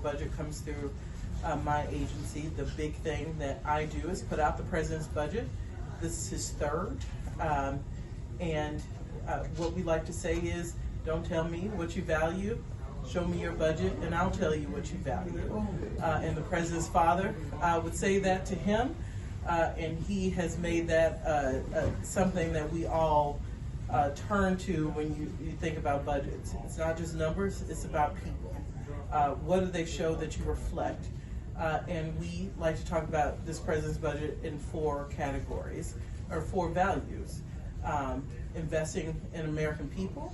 budget comes through my agency. The big thing that I do is put out the president's budget. This is his third. What we like to say is, don't tell me what you value, show me your budget and I'll tell you what you value. And the president's father would say that to him, and he has made that something that we all turn to when you think about budgets. It's not just numbers, it's about people. What do they show that you reflect? And we like to talk about this president's budget in 4 categories, or 4 values. Investing in American people,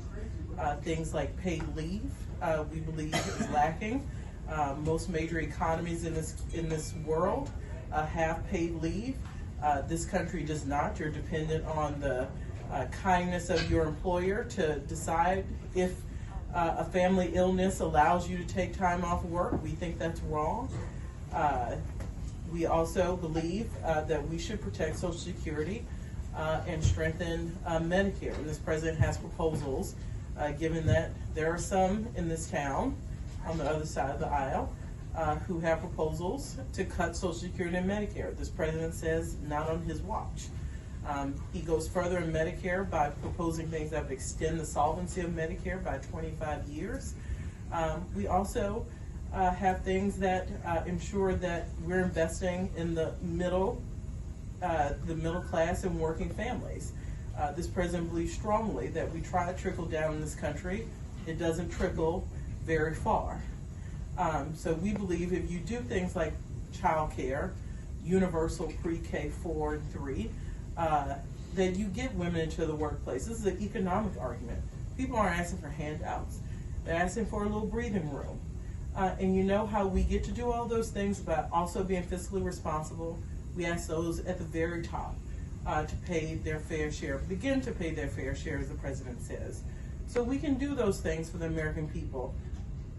things like paid leave, we believe is lacking. Most major economies in this world have paid leave. This country does not. You're dependent on the kindness of your employer to decide if a family illness allows you to take time off work. We think that's wrong. We also believe that we should protect Social Security and strengthen Medicare. And this president has proposals, given that there are some in this town on the other side of the aisle who have proposals to cut Social Security and Medicare. This president says not on his watch. He goes further in Medicare by proposing things that would extend the solvency of Medicare by 25 years. We also have things that ensure that we're investing in the middle class and working families. This president believes strongly that we try to trickle down in this country. It doesn't trickle very far. So we believe if you do things like child care, universal pre-K 4 and 3, that you get women into the workplace. This is an economic argument. People aren't asking for handouts. They're asking for a little breathing room. And you know how we get to do all those things, but also being fiscally responsible. We ask those at the very top to pay their fair share, begin to pay their fair share, as the president says. So we can do those things for the American people,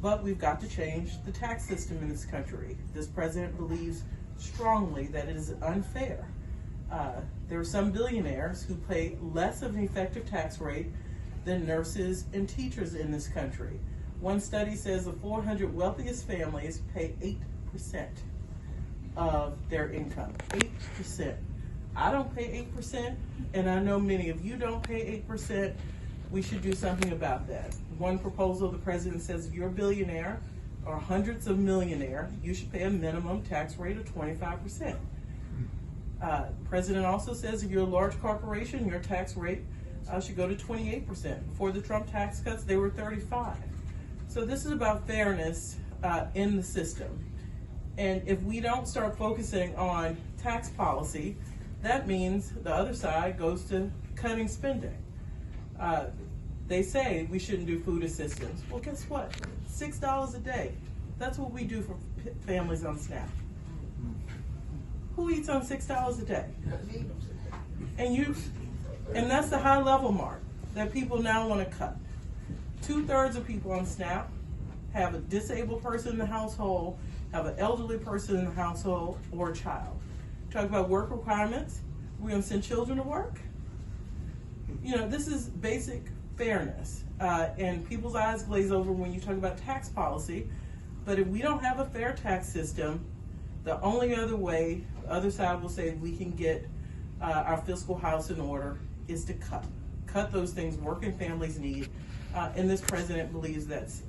but we've got to change the tax system in this country. This president believes strongly that it is unfair. There are some billionaires who pay less of an effective tax rate than nurses and teachers in this country. One study says the 400 wealthiest families pay 8% of their income. 8%. I don't pay 8%, and I know many of you don't pay 8%. We should do something about that. One proposal, the president says if you're a billionaire or hundreds of millionaire, you should pay a minimum tax rate of 25%. The president also says if you're a large corporation, your tax rate should go to 28%. Before the Trump tax cuts, they were 35%. So this is about fairness in the system. And if we don't start focusing on tax policy, that means the other side goes to cutting spending. They say we shouldn't do food assistance. Well, guess what? $6 a day. That's what we do for families on SNAP. Who eats on $6 a day? And that's the high level mark that people now want to cut. 2/3 of people on SNAP have a disabled person in the household, have an elderly person in the household, or a child. Talk about work requirements. We're going to send children to work. You know, this is basic fairness. And people's eyes glaze over when you talk about tax policy. But if we don't have a fair tax system, the only other way, the other side will say we can get our fiscal house in order is to cut those things working families need. And this president believes that's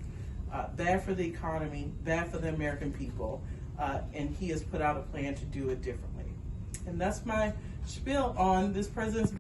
bad for the economy, bad for the American people, and he has put out a plan to do it differently. And that's my spiel on this president's